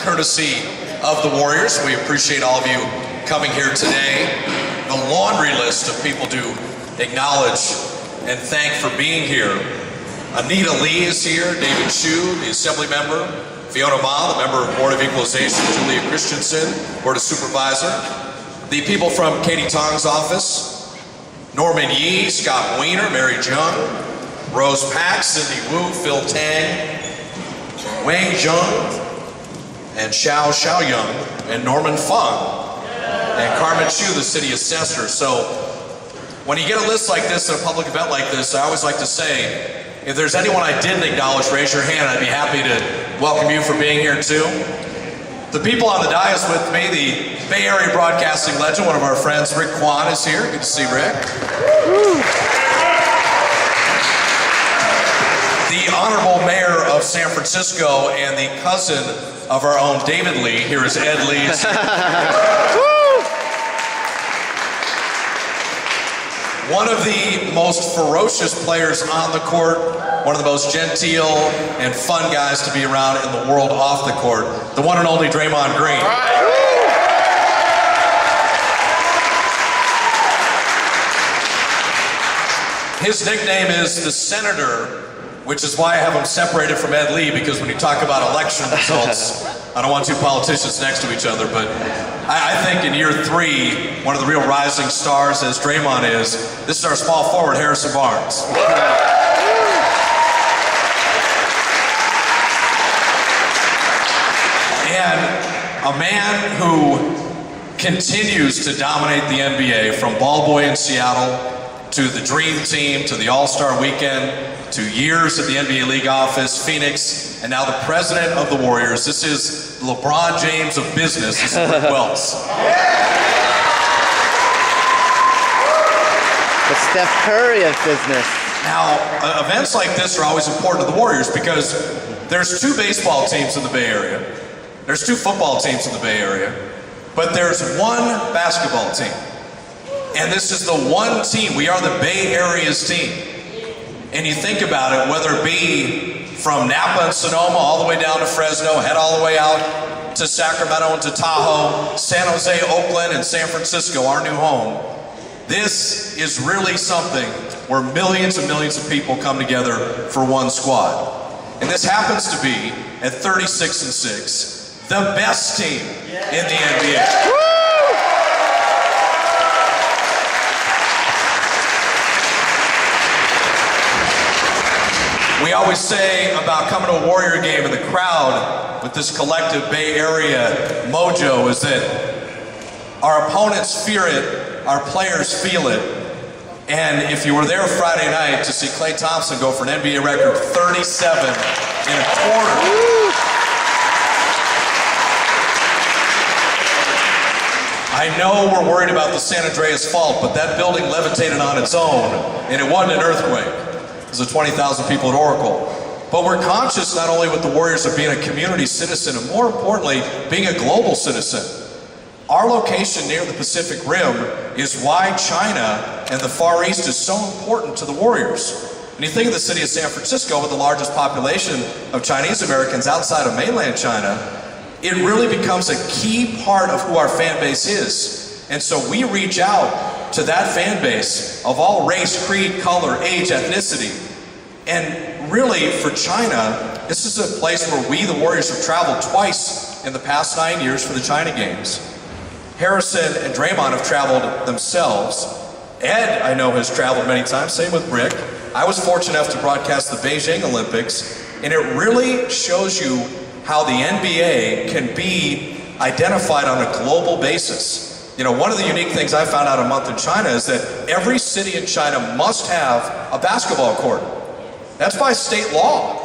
courtesy of the Warriors. We appreciate all of you coming here today. The laundry list of people to acknowledge and thank for being here. Anita Lee is here, David Chu, the Assembly member, Fiona Ma, the member of Board of Equalization, Julia Christensen, Board of Supervisor, the people from Katie Tong's office, Norman Yee, Scott Weiner, Mary Jung, Rose Pack, Cindy Wu, Phil Tang, Wang Zheng, and Xiao Xiaoyang, and Norman Fung, and Carmen Chu, the city assessor. So when you get a list like this at a public event like this, I always like to say, if there's anyone I didn't acknowledge, raise your hand. I'd be happy to welcome you for being here too. The people on the dais with me, the Bay Area broadcasting legend, one of our friends, Rick Kwan, is here. Good to see Rick. The Honorable Mayor of San Francisco and the cousin of our own David Lee. Here is Ed Lee. One of the most ferocious players on the court, one of the most genteel and fun guys to be around in the world off the court, the one and only Draymond Green. His nickname is the Senator, which is why I have him separated from Ed Lee, because when you talk about election results, I don't want two politicians next to each other, but I think in year 3, one of the real rising stars, as Draymond is, this is our small forward, Harrison Barnes. And a man who continues to dominate the NBA, from ball boy in Seattle, to the Dream Team, to the All-Star Weekend, to years at the NBA League office, Phoenix, and now the president of the Warriors. This is LeBron James of business. This is Rick Welts. The Steph Curry of business. Now, events like this are always important to the Warriors because there's 2 baseball teams in the Bay Area. There's 2 football teams in the Bay Area. But there's 1 basketball team. And this is the one team. We are the Bay Area's team. And you think about it, whether it be from Napa and Sonoma all the way down to Fresno, head all the way out to Sacramento and to Tahoe, San Jose, Oakland, and San Francisco, our new home. This is really something where millions and millions of people come together for one squad. And this happens to be, at 36-6, the best team in the NBA. We always say about coming to a Warrior game and the crowd with this collective Bay Area mojo is that our opponents fear it, our players feel it. And if you were there Friday night to see Klay Thompson go for an NBA record 37 and a quarter. I know we're worried about the San Andreas fault, but that building levitated on its own, and it wasn't an earthquake. It was 20,000 people at Oracle. But we're conscious not only with the Warriors of being a community citizen, and more importantly, being a global citizen. Our location near the Pacific Rim is why China and the Far East is so important to the Warriors. When you think of the city of San Francisco with the largest population of Chinese Americans outside of mainland China, it really becomes a key part of who our fan base is. And so we reach out to that fan base of all race, creed, color, age, ethnicity. And really, for China, this is a place where we, the Warriors, have traveled twice in the past 9 years for the China Games. Harrison and Draymond have traveled themselves. Ed, I know, has traveled many times, same with Rick. I was fortunate enough to broadcast the Beijing Olympics, and it really shows you how the NBA can be identified on a global basis. You know, one of the unique things I found out a month in China is that every city in China must have a basketball court. That's by state law.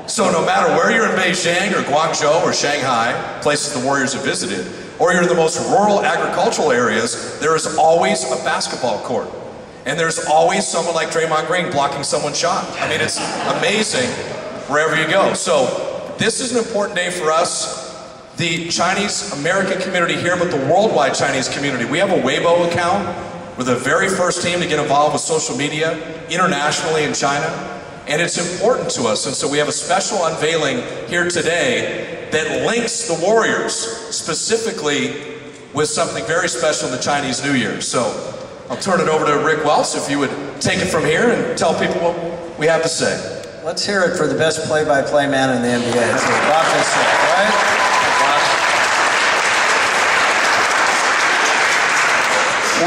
So no matter where you're in Beijing or Guangzhou or Shanghai, places the Warriors have visited, or you're in the most rural agricultural areas, there is always a basketball court. And there's always someone like Draymond Green blocking someone's shot. I mean, it's amazing wherever you go. So this is an important day for us. The Chinese American community here, but the worldwide Chinese community. We have a Weibo account. We're the very first team to get involved with social media internationally in China. And it's important to us. And so we have a special unveiling here today that links the Warriors specifically with something very special in the Chinese New Year. So I'll turn it over to Rick Welts, if you would take it from here and tell people what we have to say. Let's hear it for the best play-by-play man in the NBA. It's Bob Fischer, right?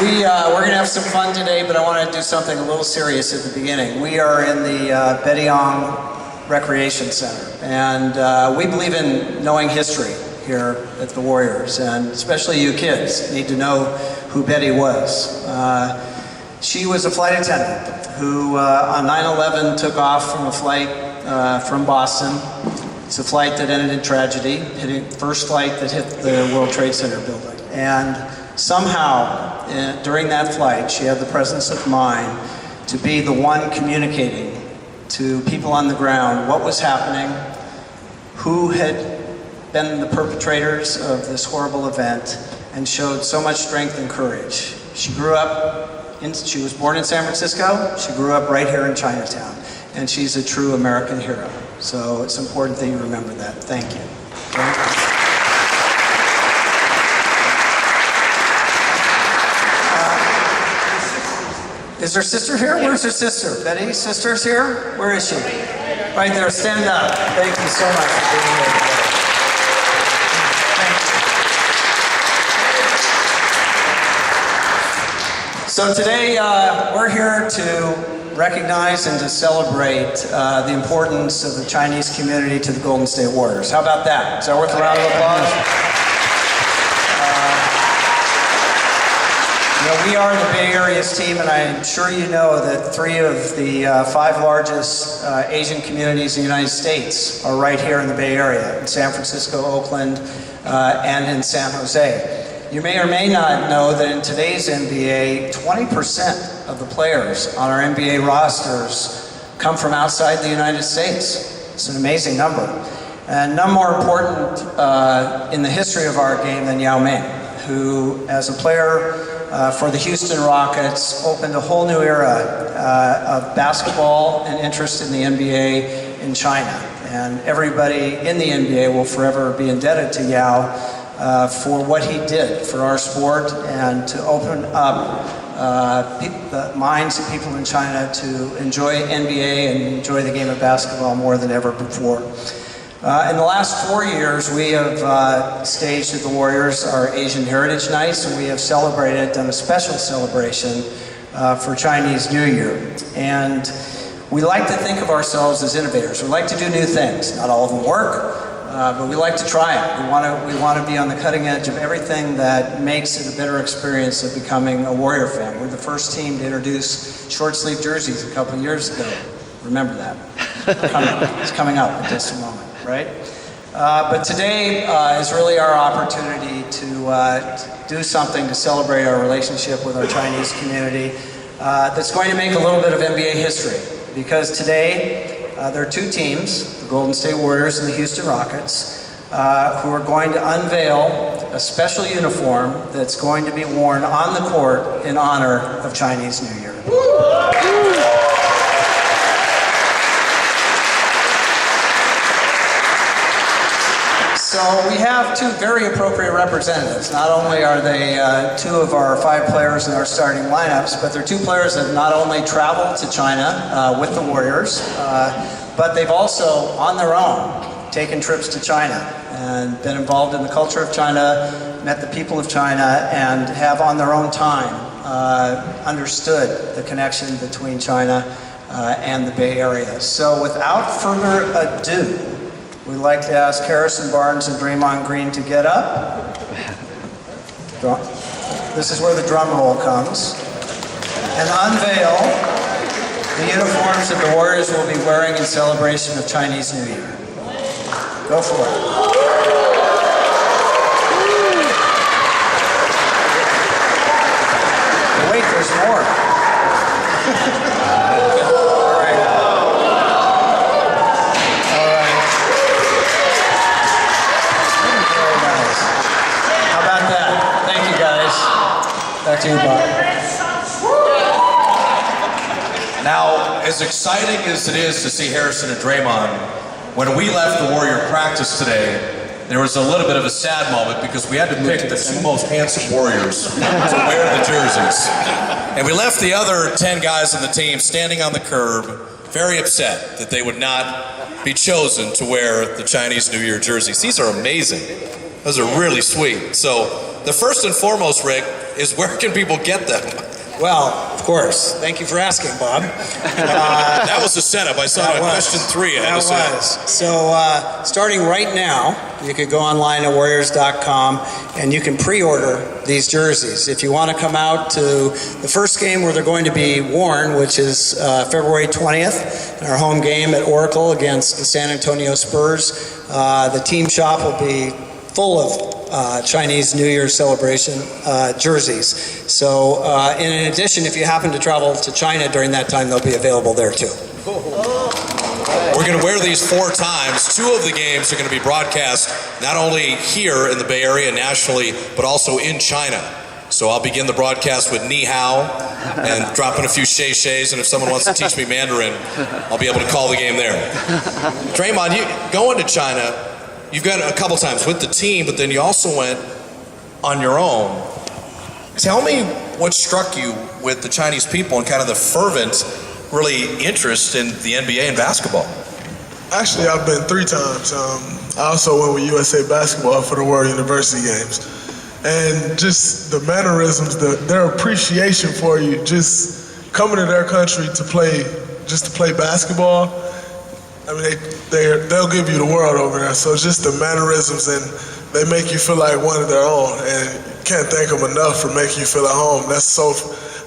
We're going to have some fun today, but I want to do something a little serious at the beginning. We are in the Baediong Recreation Center, and we believe in knowing history here at the Warriors, and especially you kids need to know who Betty was. She was a flight attendant who on 9/11 took off from a flight from Boston. It's a flight that ended in tragedy, hitting first flight that hit the World Trade Center building. And somehow, during that flight, she had the presence of mind to be the one communicating to people on the ground what was happening, who had been the perpetrators of this horrible event, and showed so much strength and courage. She was born in San Francisco. She grew up right here in Chinatown, and she's a true American hero. So it's important that you remember that. Thank you. Is her sister here? Where's her sister? Betty's sister's here? Where is she? Right there. Stand up. Thank you so much for being here today. So today we're here to recognize and to celebrate the importance of the Chinese community to the Golden State Warriors. How about that? Is that worth a round of applause? We are the Bay Area's team, and I'm sure you know that 3 of the 5 largest Asian communities in the United States are right here in the Bay Area, in San Francisco, Oakland, and in San Jose. You may or may not know that in today's NBA, 20% of the players on our NBA rosters come from outside the United States. It's an amazing number. And none more important in the history of our game than Yao Ming, who, as a player for the Houston Rockets, opened a whole new era of basketball and interest in the NBA in China. And everybody in the NBA will forever be indebted to Yao for what he did for our sport and to open up the minds of people in China to enjoy NBA and enjoy the game of basketball more than ever before. In the last 4 years, we have staged at the Warriors our Asian Heritage Nights, and we have done a special celebration for Chinese New Year. And we like to think of ourselves as innovators. We like to do new things. Not all of them work, but we like to try it. We want to be on the cutting edge of everything that makes it a better experience of becoming a Warrior fan. We're the first team to introduce short-sleeve jerseys a couple of years ago. Remember that. It's coming up in just a moment. Right? But today is really our opportunity to do something to celebrate our relationship with our Chinese community that's going to make a little bit of NBA history. Because today there are 2 teams, the Golden State Warriors and the Houston Rockets, who are going to unveil a special uniform that's going to be worn on the court in honor of Chinese New Year. So we have 2 very appropriate representatives. Not only are they 2 of our 5 players in our starting lineups, but they're 2 players that not only traveled to China with the Warriors, but they've also, on their own, taken trips to China and been involved in the culture of China, met the people of China, and have on their own time understood the connection between China and the Bay Area. So without further ado, we'd like to ask Harrison Barnes and Draymond Green to get up. This is where the drum roll comes. And unveil the uniforms that the Warriors will be wearing in celebration of Chinese New Year. Go for it. Wait, there's more. Back to you, Bob. Now, as exciting as it is to see Harrison and Draymond, when we left the Warrior practice today, there was a little bit of a sad moment because we had to pick the two most handsome Warriors to wear the jerseys. And we left the other 10 guys on the team standing on the curb, very upset that they would not be chosen to wear the Chinese New Year jerseys. These are amazing. Those are really sweet. So the first and foremost, Rick, is where can people get them? Well, of course. Thank you for asking, Bob. That was the setup. I saw it on question 3. I had to say. So starting right now, you could go online at Warriors.com and you can pre-order these jerseys. If you want to come out to the first game where they're going to be worn, which is February 20th, our home game at Oracle against the San Antonio Spurs, the team shop will be full of Chinese New Year celebration jerseys. So in addition, if you happen to travel to China during that time, they'll be available there too. We're going to wear these 4 times. 2 of the games are going to be broadcast not only here in the Bay Area nationally, but also in China. So I'll begin the broadcast with Ni Hao and dropping a few Shay-Shays, and if someone wants to teach me Mandarin, I'll be able to call the game there. Draymond, you going to China, you've got a couple times with the team, but then you also went on your own. Tell me what struck you with the Chinese people and kind of the fervent, really interest in the NBA and basketball. Actually, I've been 3 times. I also went with USA Basketball for the World University Games. And just the mannerisms, their appreciation for you, just coming to their country to play basketball. I mean, they'll give you the world over there. So just the mannerisms, and they make you feel like one of their own. And can't thank them enough for making you feel at home. That's so,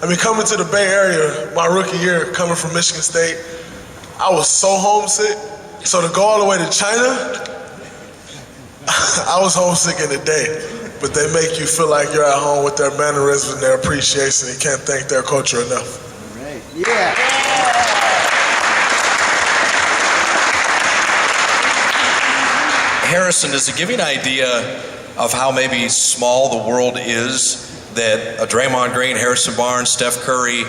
I mean, coming to the Bay Area, my rookie year, coming from Michigan State, I was so homesick. So to go all the way to China, I was homesick in a day. But they make you feel like you're at home with their mannerisms and their appreciation. You can't thank their culture enough. All right. Yeah. Harrison, does it give you an idea of how maybe small the world is that a Draymond Green, Harrison Barnes, Steph Curry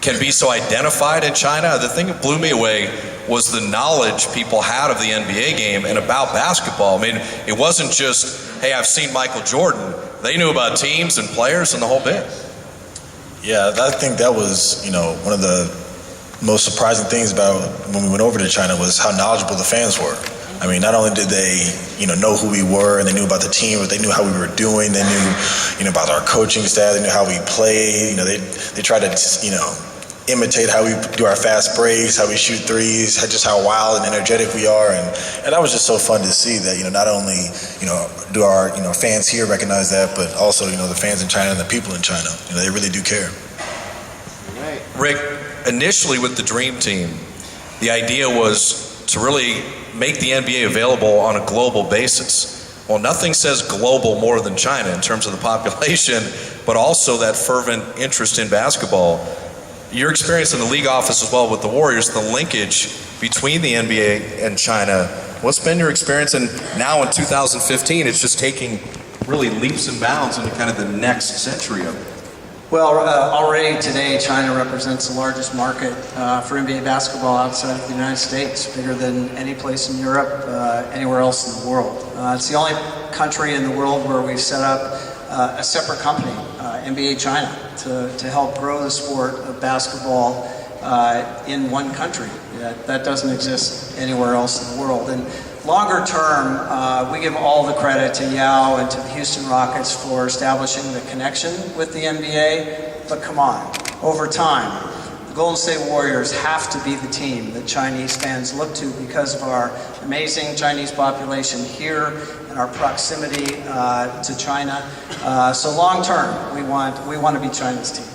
can be so identified in China? The thing that blew me away was the knowledge people had of the NBA game and about basketball. I mean, it wasn't just, hey, I've seen Michael Jordan. They knew about teams and players and the whole bit. Yeah, I think that was, one of the most surprising things about when we went over to China was how knowledgeable the fans were. I mean, not only did they, know who we were and they knew about the team, but they knew how we were doing. They knew, about our coaching staff. They knew how we played. They tried to, imitate how we do our fast breaks, how we shoot threes, just how wild and energetic we are. And that was just so fun to see that, not only, do our, fans here recognize that, but also, the fans in China and the people in China, they really do care. Right. Rick, initially with the Dream Team, the idea was to really make the NBA available on a global basis. Well, nothing says global more than China in terms of the population, but also that fervent interest in basketball. Your experience in the league office as well with the Warriors, the linkage between the NBA and China, what's been your experience? And now in 2015, it's just taking really leaps and bounds into kind of the next century of it. Well, already today, China represents the largest market for NBA basketball outside of the United States, bigger than any place in Europe, anywhere else in the world. It's the only country in the world where we've set up a separate company, NBA China, to help grow the sport of basketball in one country. That doesn't exist anywhere else in the world. And longer term, we give all the credit to Yao and to the Houston Rockets for establishing the connection with the NBA. But come on, over time, the Golden State Warriors have to be the team that Chinese fans look to because of our amazing Chinese population here and our proximity to China. So long term, we want to be China's team.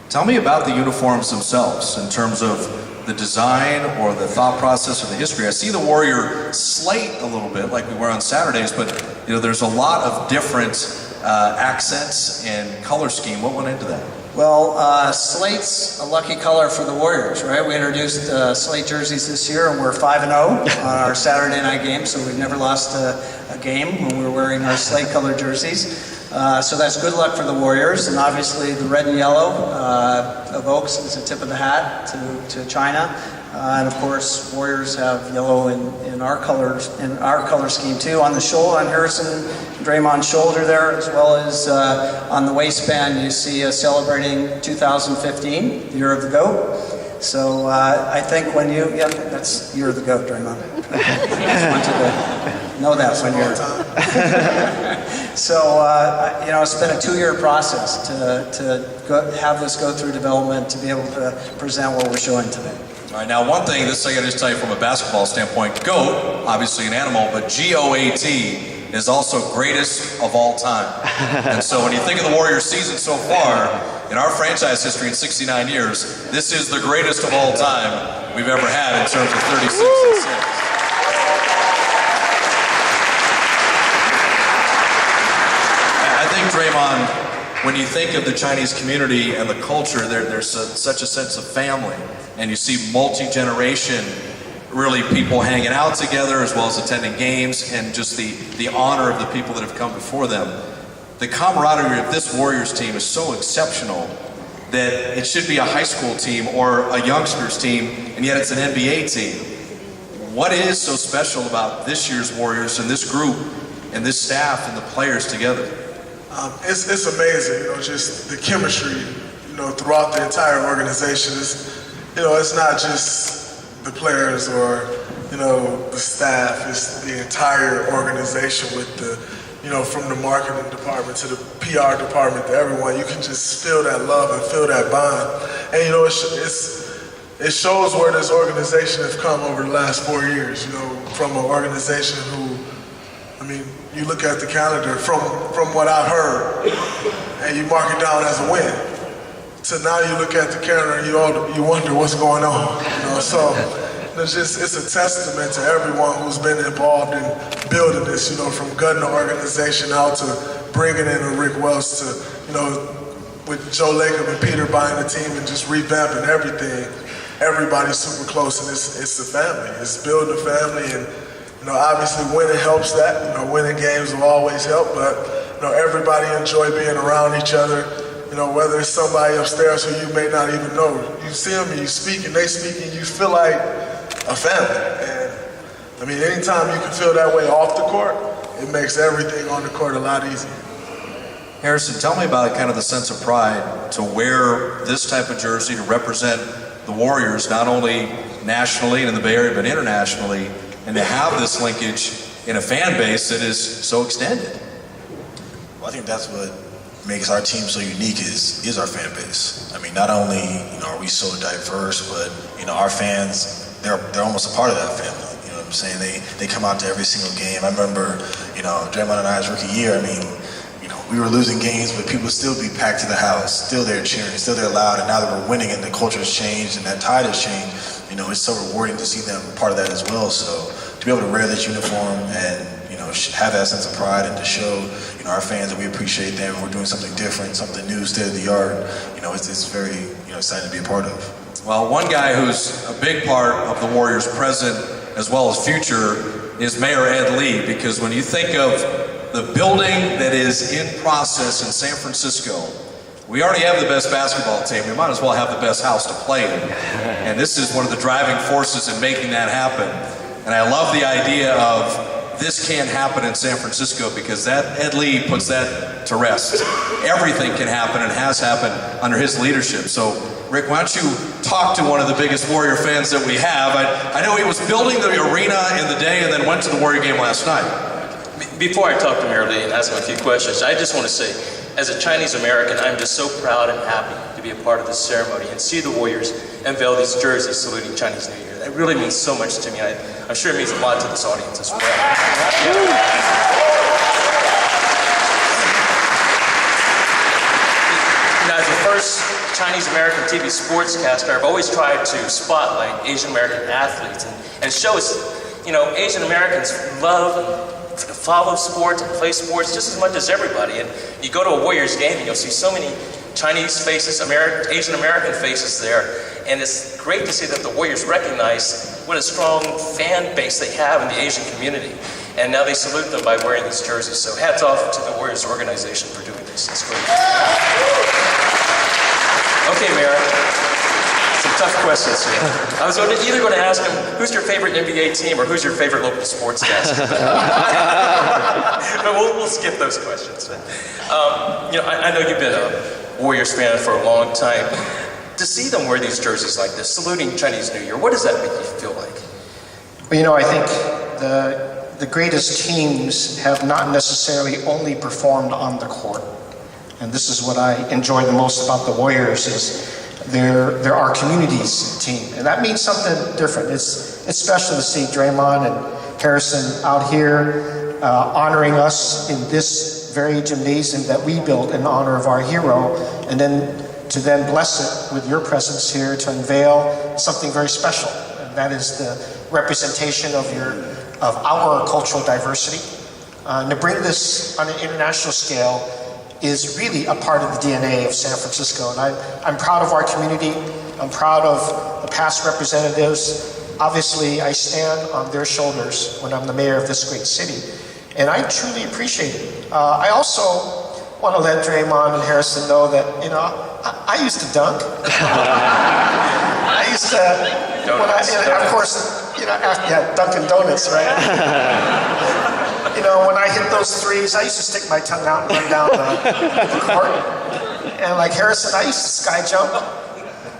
Tell me about the uniforms themselves in terms of the design or the thought process or the history. I see the Warrior slate a little bit like we wear on Saturdays, but there's a lot of different accents and color scheme. What went into that? Well, slate's a lucky color for the Warriors, right? We introduced slate jerseys this year, and we're 5-0 on our Saturday night game, so we've never lost a game when we were wearing our slate-colored jerseys. So that's good luck for the Warriors, and obviously the red and yellow of Oaks is a tip of the hat to China. And of course, Warriors have yellow in our colors, in our color scheme too. On the shoulder, on Harrison Draymond's shoulder there, as well as on the waistband, you see celebrating 2015, the year of the GOAT. So I think when you, yeah, that's year of the GOAT, Draymond. I wanted to know that when you're. So you know, it's been a 2-year process to have this go through development to be able to present what we're showing today. All right, now one thing, this I gotta just tell you from a basketball standpoint, GOAT, obviously an animal, but G-O-A-T is also greatest of all time. And so when you think of the Warriors season so far, in our franchise history in 69 years, this is the greatest of all time we've ever had in terms of 36 and 6. I think, Draymond, when you think of the Chinese community and the culture, there's such a sense of family, and you see multi-generation, really people hanging out together as well as attending games, and just the honor of the people that have come before them. The camaraderie of this Warriors team is so exceptional that it should be a high school team or a youngsters team, and yet it's an NBA team. What is so special about this year's Warriors and this group and this staff and the players together? It's amazing, you know, just the chemistry, you know, throughout the entire organization. It's not just the players or, you know, the staff. It's the entire organization with the, you know, from the marketing department to the PR department to everyone. You can just feel that love and feel that bond. And, you know, it shows where this organization has come over the last 4 years, you know, from an organization who, I mean, you look at the calendar from what I've heard, and you mark it down as a win. So now you look at the calendar and you wonder what's going on. You know, so it's a testament to everyone who's been involved in building this. You know, from gutting the organization out to bringing in a Rick Welts to, you know, with Joe Lacob and Peter buying the team and just revamping everything. Everybody's super close, and it's the family. It's building a family, and you know, obviously winning helps that. You know, winning games will always help, but you know, everybody enjoy being around each other. You know, whether it's somebody upstairs who you may not even know. You see them and you speak and they speak and you feel like a family. And I mean, anytime you can feel that way off the court, it makes everything on the court a lot easier. Harrison, tell me about kind of the sense of pride to wear this type of jersey to represent the Warriors, not only nationally and in the Bay Area, but internationally, and to have this linkage in a fan base that is so extended. Well, I think that's what makes our team so unique is our fan base. I mean, not only, you know, are we so diverse, but, you know, our fans, they're almost a part of that family. You know what I'm saying? They come out to every single game. I remember, you know, Draymond and I's rookie year, I mean, you know, we were losing games, but people would still be packed to the house, still there cheering, still there loud, and now that we're winning and the culture has changed and that tide has changed, you know, it's so rewarding to see them part of that as well. So to be able to wear this uniform and, you know, have that sense of pride and to show, you know, our fans that we appreciate them, we're doing something different, something new, state of the art, you know, it's very, you know, exciting to be a part of. Well, one guy who's a big part of the Warriors' present as well as future is Mayor Ed Lee, because when you think of the building that is in process in San Francisco, we already have the best basketball team. We might as well have the best house to play in. And this is one of the driving forces in making that happen. And I love the idea of this can't happen in San Francisco, because that Ed Lee puts that to rest. Everything can happen and has happened under his leadership. So, Rick, why don't you talk to one of the biggest Warrior fans that we have? I know he was building the arena in the day and then went to the Warrior game last night. Before I talk to Mayor Lee and ask him a few questions, I just want to say, as a Chinese American, I'm just so proud and happy to be a part of this ceremony and see the Warriors unveil these jerseys saluting Chinese New Year. That really means so much to me. I'm sure it means a lot to this audience as well. Now, as the first Chinese American TV sportscaster, I've always tried to spotlight Asian American athletes and show us, you know, Asian Americans love to follow sports and play sports just as much as everybody. And you go to a Warriors game and you'll see so many Chinese faces, Asian American faces there. And it's great to see that the Warriors recognize what a strong fan base they have in the Asian community. And now they salute them by wearing these jerseys. So hats off to the Warriors organization for doing this. It's great. Okay, Mayor. Some tough questions here. I was either going to ask him, who's your favorite NBA team or who's your favorite local sportscaster? But we'll skip those questions. I know you've been a Warriors fan for a long time. To see them wear these jerseys like this, saluting Chinese New Year, what does that make you feel like? Well, I think the greatest teams have not necessarily only performed on the court. And this is what I enjoy the most about the Warriors is they're our community's team. And that means something different. It's special to see Draymond and Harrison out here honoring us in this very gymnasium that we built in honor of our hero, and then to bless it with your presence here to unveil something very special. And that is the representation of our cultural diversity. And to bring this on an international scale is really a part of the DNA of San Francisco. And I'm proud of our community. I'm proud of the past representatives. Obviously, I stand on their shoulders when I'm the mayor of this great city. And I truly appreciate it. I also want to let Draymond and Harrison know that, I used to dunk. I used to, of course, Dunkin' Donuts, right? When I hit those threes, I used to stick my tongue out and run down the court. And like Harrison, I used to sky jump.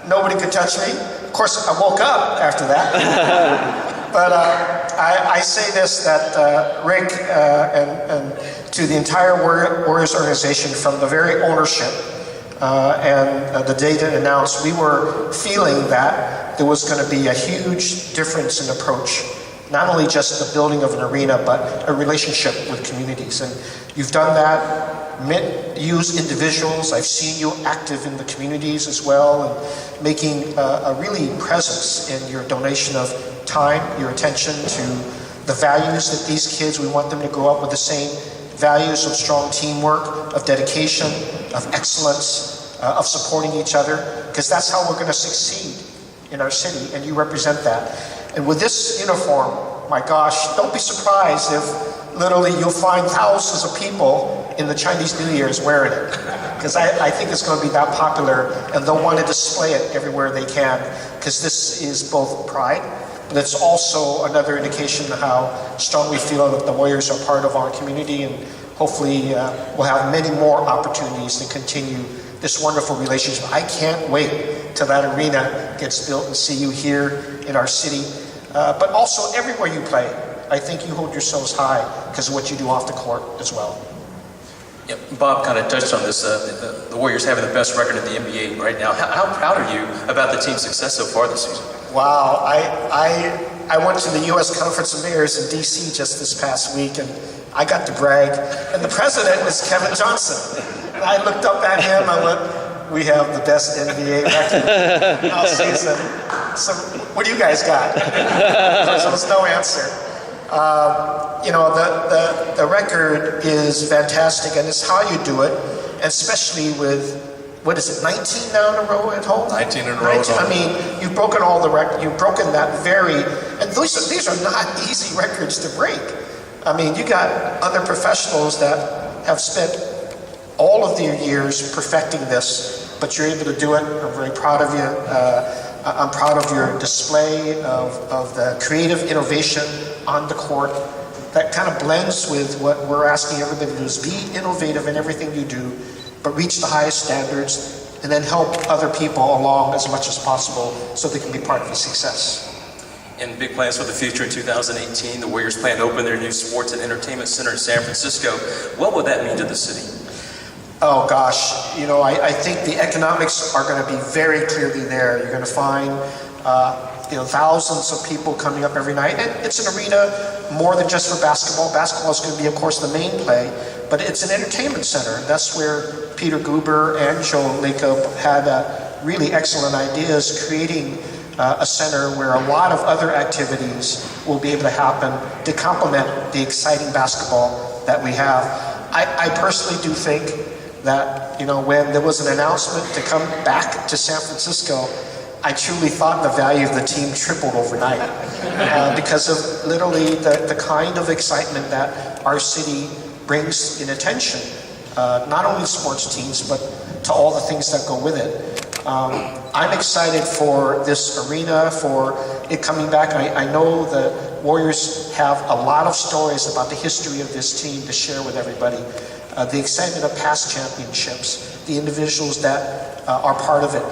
Nobody could touch me. Of course, I woke up after that. But I say this, that Rick and to the entire Warriors organization, from the very ownership and the day to announce, we were feeling that there was going to be a huge difference in approach. Not only just the building of an arena, but a relationship with communities. And you've done that, use individuals. I've seen you active in the communities as well, and making a really presence in your donation of time, your attention to the values that these kids, we want them to grow up with the same values of strong teamwork, of dedication, of excellence, of supporting each other, because that's how we're going to succeed in our city, and you represent that. And with this uniform, my gosh, don't be surprised if literally you'll find thousands of people in the Chinese New Year's wearing it. Because I think it's going to be that popular, and they'll want to display it everywhere they can, because this is both pride, but it's also another indication of how strong we feel that the Warriors are part of our community, and hopefully we'll have many more opportunities to continue this wonderful relationship. I can't wait till that arena gets built and see you here in our city, but also everywhere you play. I think you hold yourselves high because of what you do off the court as well. Yeah, Bob kind of touched on this, the Warriors having the best record in the NBA right now. How proud are you about the team's success so far this season? Wow, I went to the U.S. Conference of Mayors in D.C. just this past week, and I got to brag. And the president was Kevin Johnson. And I looked up at him, I went, we have the best NBA record all season. So what do you guys got? There was no answer. The record is fantastic, and it's how you do it, and especially with, what is it, 19 now in a row at home? 19 in a row at home. I mean, you've broken all the records, you've broken that and these are not easy records to break. I mean, you got other professionals that have spent all of their years perfecting this, but you're able to do it. I'm very proud of you. I'm proud of your display of the creative innovation on the court that kind of blends with what we're asking everybody to do, is be innovative in everything you do, but reach the highest standards, and then help other people along as much as possible so they can be part of the success. And big plans for the future in 2018, the Warriors plan to open their new sports and entertainment center in San Francisco. What would that mean to the city? Oh gosh, I think the economics are going to be very clearly there. You're going to find thousands of people coming up every night. And it's an arena more than just for basketball. Basketball is going to be, of course, the main play, but it's an entertainment center. That's where Peter Guber and Joe Lacob had really excellent ideas, creating a center where a lot of other activities will be able to happen to complement the exciting basketball that we have. I personally do think that, when there was an announcement to come back to San Francisco, I truly thought the value of the team tripled overnight because of literally the kind of excitement that our city brings in attention, not only to sports teams, but to all the things that go with it. I'm excited for this arena, for it coming back. I know the Warriors have a lot of stories about the history of this team to share with everybody. The excitement of past championships, the individuals that are part of it.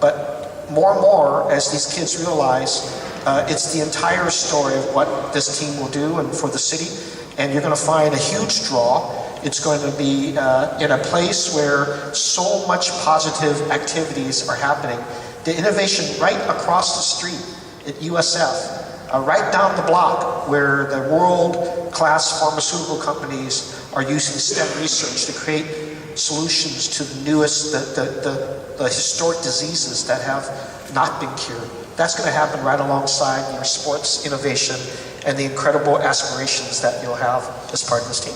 But more and more, as these kids realize, it's the entire story of what this team will do and for the city. And you're going to find a huge draw. It's going to be in a place where so much positive activities are happening. The innovation right across the street at USF, right down the block where the world-class pharmaceutical companies are using STEM research to create solutions to the newest, the historic diseases that have not been cured. That's going to happen right alongside your sports innovation and the incredible aspirations that you'll have as part of this team.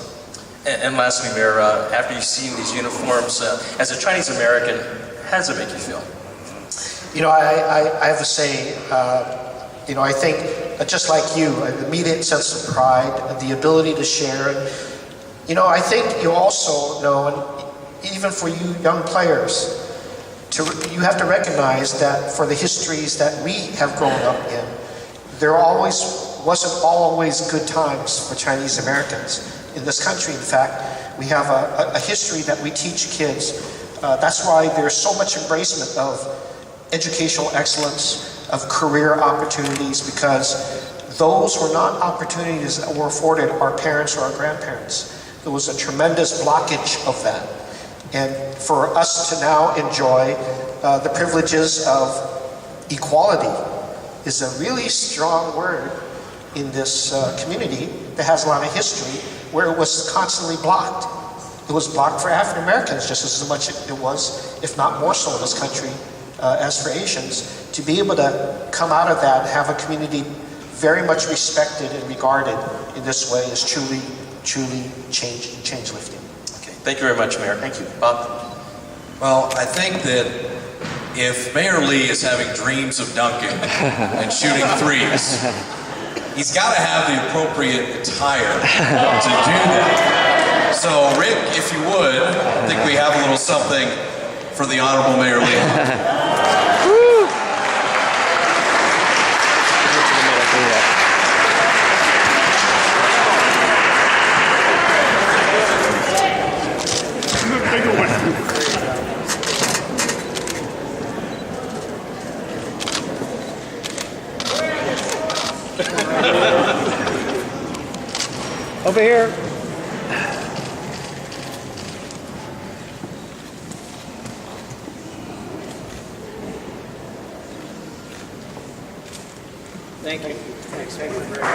And lastly, Mayor, after you've seen these uniforms, as a Chinese American, how does it make you feel? You know, I have to say, you know, I think just like you, an immediate sense of pride, the ability to share. And, you know, I think you also know, and even for you young players, you have to recognize that for the histories that we have grown up in, there wasn't always good times for Chinese Americans in this country. In fact, we have a history that we teach kids. That's why there's so much embracement of educational excellence, of career opportunities, because those were not opportunities that were afforded our parents or our grandparents. There was a tremendous blockage of that. And for us to now enjoy the privileges of equality is a really strong word in this community that has a lot of history, where it was constantly blocked. It was blocked for African Americans just as much as it was, if not more so in this country, as for Asians. To be able to come out of that and have a community very much respected and regarded in this way is truly, truly change lifting. Okay, thank you very much, Mayor. Thank you. Bob? Well, I think that if Mayor Lee is having dreams of dunking and shooting threes, he's got to have the appropriate attire to do that. So, Rick, if you would, I think we have a little something for the Honorable Mayor Lee. Over here. Thank you. Thanks. Thank you very much.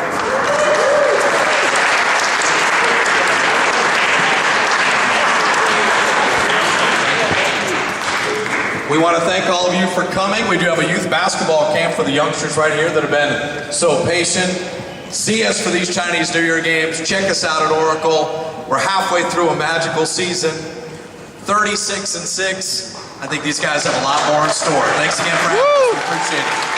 We want to thank all of you for coming. We do have a youth basketball camp for the youngsters right here that have been so patient. See us for these Chinese New Year games. Check us out at Oracle. We're halfway through a magical season. 36-6. I think these guys have a lot more in store. Thanks again for having us. We appreciate it.